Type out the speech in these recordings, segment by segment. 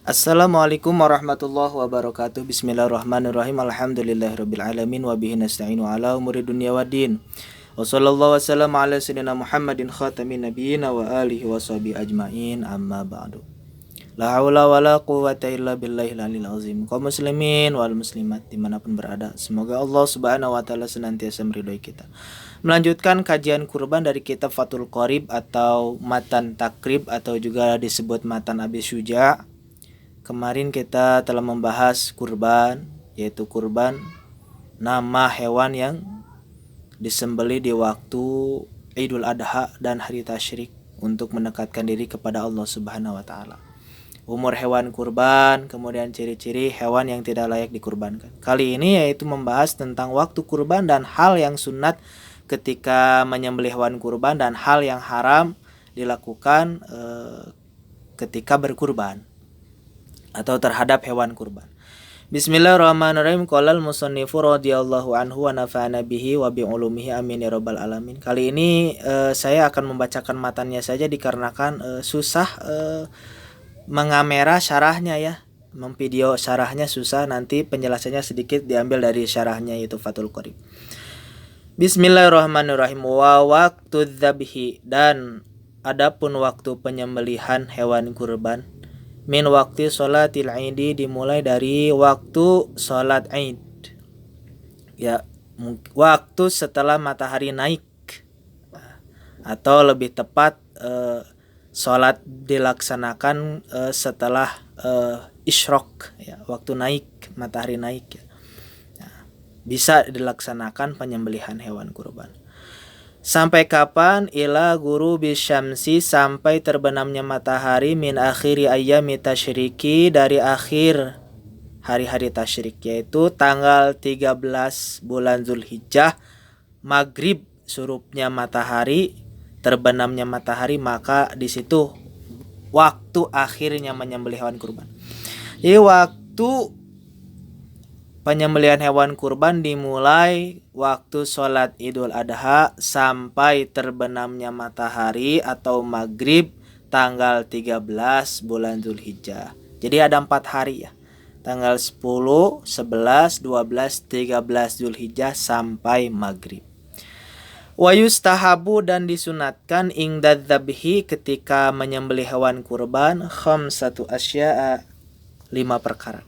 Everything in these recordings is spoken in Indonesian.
Assalamualaikum warahmatullahi wabarakatuh. Bismillahirrahmanirrahim. Alhamdulillahirabbil alamin wa bihi nasta'inu ala umuri dunya waddin. Wa sallallahu wasallam ala sayyidina Muhammadin khatamin nabiyyin wa alihi washabihi ajmain. Amma ba'du. La haula wala quwwata illa billahil aliyil azim. Kaum muslimin wal muslimat dimanapun berada, semoga Allah Subhanahu wa taala senantiasa meridhoi kita. Melanjutkan kajian kurban dari kitab Fathul Qorib atau Matan Takrib atau juga disebut Matan Abi Syuja. Kemarin kita telah membahas kurban, yaitu kurban nama hewan yang disembelih di waktu Idul Adha dan hari tasyrik untuk mendekatkan diri kepada Allah Subhanahu wa taala. Umur hewan kurban, kemudian ciri-ciri hewan yang tidak layak dikurbankan. Kali ini yaitu membahas tentang waktu kurban dan hal yang sunat ketika menyembelih hewan kurban dan hal yang haram dilakukan ketika berkurban atau terhadap hewan kurban. Bismillahirrahmanirrahim. Qolal musannifu radhiyallahu anhu wa nafa'ana bihi wa bi ulumihi amin ya rabbal alamin. Kali ini saya akan membacakan matannya saja dikarenakan susah mengamera syarahnya ya. Memvideo syarahnya susah, nanti penjelasannya sedikit diambil dari syarahnya yaitu Fathul Qorib. Bismillahirrahmanirrahim. Wa waqtu dzabhi, dan adapun waktu penyembelihan hewan kurban min waktu sholatil Aidi, dimulai dari waktu sholat Aid ya, waktu setelah matahari naik, atau lebih tepat sholat dilaksanakan setelah isyraq ya, waktu naik, matahari naik ya. Bisa dilaksanakan penyembelihan hewan kurban. Sampai kapan? Ila guru bisyamsi, sampai terbenamnya matahari, min akhiri ayyami tasyriki, dari akhir hari-hari tasyrik, yaitu tanggal 13 bulan Zulhijjah, maghrib surupnya matahari, terbenamnya matahari, maka di situ waktu akhirnya menyembelih hewan kurban. Jadi waktu penyembelihan hewan kurban dimulai waktu sholat Idul Adha sampai terbenamnya matahari atau maghrib tanggal 13 bulan Zulhijjah. Jadi ada 4 hari ya. Tanggal 10, 11, 12, 13 Zulhijjah sampai maghrib. Wa yustahabu, dan disunatkan ingdad dzabhi, ketika menyembelih hewan kurban, khamsatu asya'a, 5 perkara.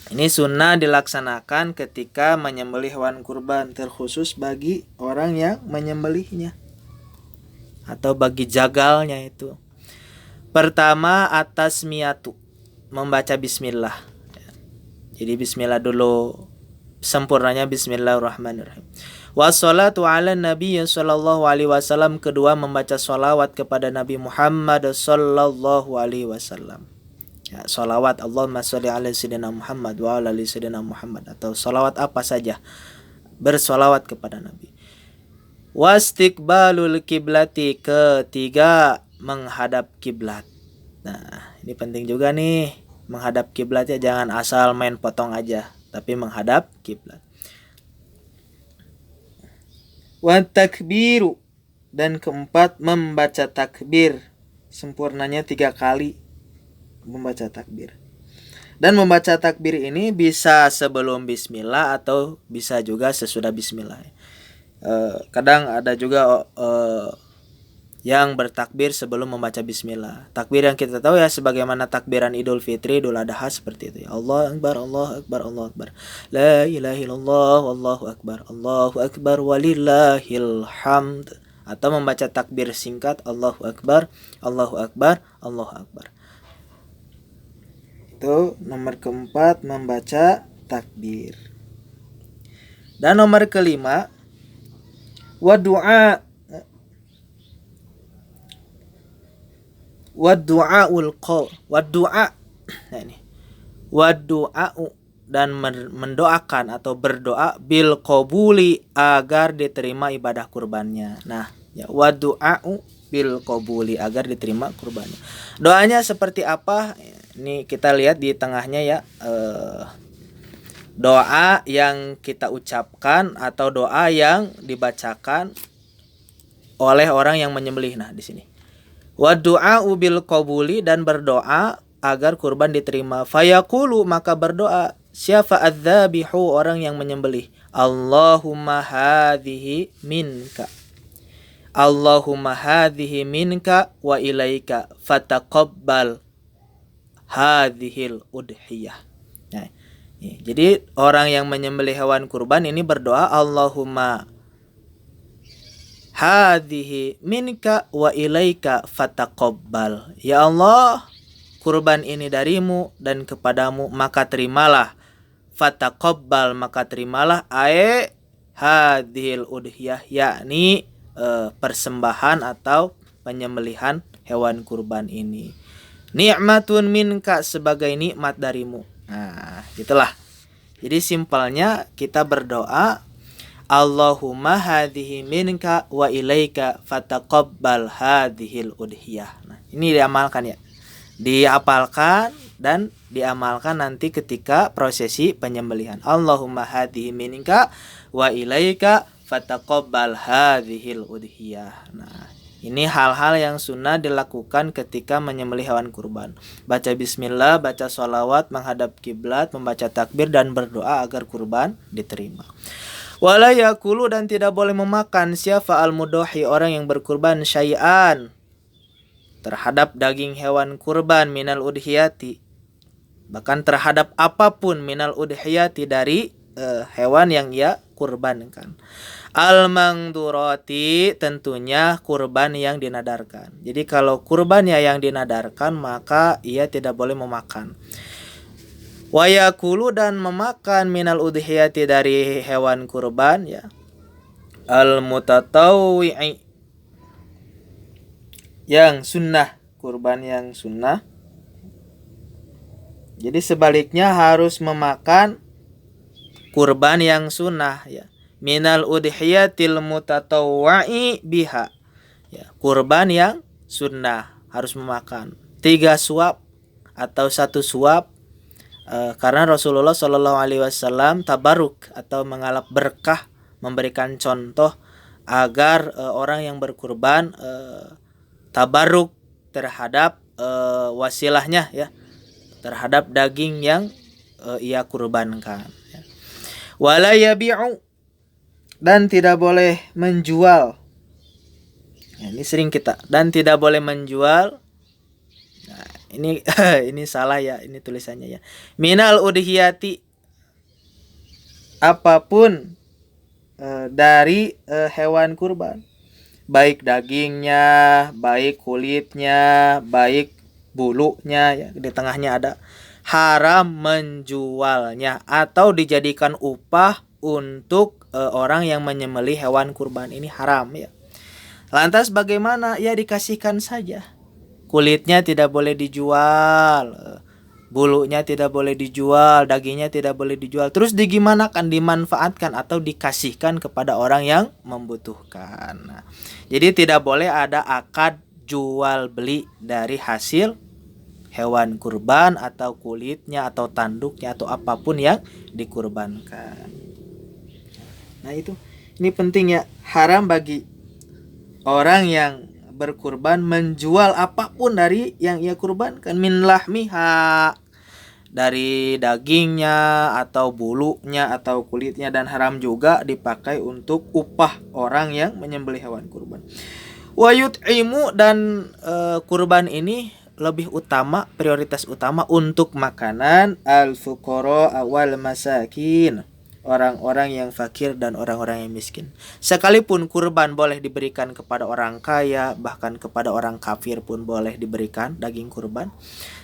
Ini sunnah dilaksanakan ketika menyembelih hewan kurban, terkhusus bagi orang yang menyembelihnya atau bagi jagalnya itu. Pertama, atasmiyatu, membaca bismillah. Jadi bismillah dulu, sempurnanya bismillahirrahmanirrahim. Wassalatu ala nabi sallallahu alaihi wasallam, kedua membaca sholawat kepada Nabi Muhammad sallallahu alaihi wasallam. Ya, salawat Allahumma sholli ala sayyidina Muhammad wa ala ali sayyidina Muhammad, atau salawat apa saja, bersolawat kepada Nabi. Wastiqbalul kiblati, ketiga menghadap kiblat. Nah, ini penting juga nih, menghadap kiblat ya, jangan asal main potong aja, tapi menghadap kiblat. Wa takbiru, dan keempat membaca takbir, sempurnanya 3 kali membaca takbir. Dan membaca takbir ini bisa sebelum bismillah atau bisa juga sesudah bismillah. Kadang ada juga yang bertakbir sebelum membaca bismillah. Takbir yang kita tahu ya sebagaimana takbiran Idul Fitri, Idul Adha, seperti itu ya. Allah akbar, Allah akbar, Allah akbar. La ilaha illallah, wallahu akbar, Allahu akbar walillahil hamd. Atau membaca takbir singkat, Allahu akbar, Allahu akbar, Allahu akbar. Itu nomor keempat, membaca takbir. Dan nomor kelima, wadu'a wadu'a. Nah ini, wadu'a, dan mendoakan atau berdoa bil qabuli, agar diterima ibadah kurbannya. Nah ya, wadu'a bil qabuli, agar diterima kurbannya. Doanya seperti apa? Ini kita lihat di tengahnya ya, doa yang kita ucapkan atau doa yang dibacakan oleh orang yang menyembelih. Nah di sini, wa du'a bil qabuli, dan berdoa agar kurban diterima. Fayaqulu, maka berdoa siapa adzabihu, orang yang menyembelih, Allahumma hadhihi minka, Allahumma hadhihi minka wa ilaika fataqabbal hadhil udhiyah. Nah, jadi orang yang menyembelih hewan kurban ini berdoa Allahumma hadhihi minka wa ilaika fataqabbal. Ya Allah, kurban ini darimu dan kepadamu, maka terimalah. Fataqabbal, maka terimalah hadhil udhiyah, yakni persembahan atau penyembelihan hewan kurban ini. Ni'matun minka, sebagai nikmat darimu. Nah, itulah. Jadi simpelnya kita berdoa Allahumma hadhihi minka wa ilaika fataqabbal hadhil udhiyah. Nah, ini diamalkan ya. Dihafalkan dan diamalkan nanti ketika prosesi penyembelihan. Allahumma hadhihi minka wa ilaika fataqabbal hadhil udhiyah. Nah, ini hal-hal yang sunnah dilakukan ketika menyembelih hewan kurban. Baca bismillah, baca sholawat, menghadap kiblat, membaca takbir dan berdoa agar kurban diterima. Wala yakulu, dan tidak boleh memakan siapa al-mudohi, orang yang berkurban, syai'an, terhadap daging hewan kurban, minal udhiyati, bahkan terhadap apapun, minal udhiyati, dari hewan yang ia kurbankan. Al-mangdurati, tentunya kurban yang dinadarkan. Jadi kalau kurbannya yang dinadarkan, maka ia tidak boleh memakan. Wa yakulu, dan memakan minal udhiyati, dari hewan kurban ya, al-mutatawwi'i, yang sunnah, kurban yang sunnah. Jadi sebaliknya harus memakan kurban yang sunnah ya, minal udhiyatil mutatawwa'i biha ya, kurban yang sunnah harus memakan 3 suap atau 1 suap, karena Rasulullah SAW tabaruk atau mengalap berkah, memberikan contoh agar orang yang berkurban tabaruk terhadap wasilahnya ya, terhadap daging yang ia kurbankan ya. Wala yabi'u, dan tidak boleh menjual ya, ini sering kita, dan tidak boleh menjual. Nah, ini ini salah ya, ini tulisannya ya, minal udhiyati, apapun dari hewan kurban, baik dagingnya, baik kulitnya, baik bulunya ya, di tengahnya ada, haram menjualnya atau dijadikan upah untuk orang yang menyembelih hewan kurban, ini haram ya. Lantas bagaimana? Ya dikasihkan saja. Kulitnya tidak boleh dijual, bulunya tidak boleh dijual, dagingnya tidak boleh dijual. Terus digimanakan? Dimanfaatkan atau dikasihkan kepada orang yang membutuhkan. Nah, jadi tidak boleh ada akad jual beli dari hasil hewan kurban atau kulitnya atau tanduknya atau apapun yang dikurbankan. Nah ini penting ya, haram bagi orang yang berkurban menjual apapun dari yang ia kurbankan, min lahmiha, dari dagingnya atau bulunya atau kulitnya, dan haram juga dipakai untuk upah orang yang menyembelih hewan kurban. Wa yut'imu, dan kurban ini lebih utama, prioritas utama untuk makanan al-fuqara wal masakin, orang-orang yang fakir dan orang-orang yang miskin. Sekalipun kurban boleh diberikan kepada orang kaya, bahkan kepada orang kafir pun boleh diberikan daging kurban.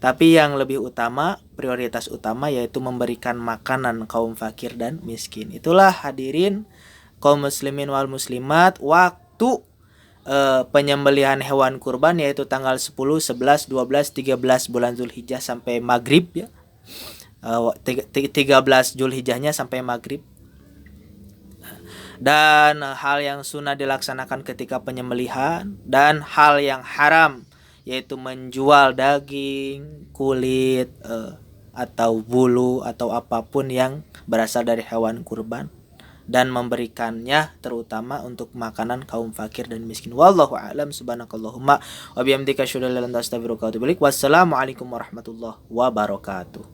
Tapi yang lebih utama, prioritas utama, yaitu memberikan makanan kaum fakir dan miskin. Itulah hadirin kaum muslimin wal muslimat, waktu penyembelihan hewan kurban, yaitu tanggal 10, 11, 12, 13 bulan Zulhijjah sampai maghrib ya. 13 Zulhijjahnya sampai maghrib. Dan hal yang sunnah dilaksanakan ketika penyembelihan, dan hal yang haram yaitu menjual daging, kulit, atau bulu atau apapun yang berasal dari hewan kurban. dan memberikannya terutama untuk makanan kaum fakir dan miskin. Wallahu a'lam. Subhanakallahumma wa bihamdika asyhadu an la ilaha illa anta astaghfiruka wa atubu ilaik. Wassalamualaikum warahmatullahi wabarakatuh.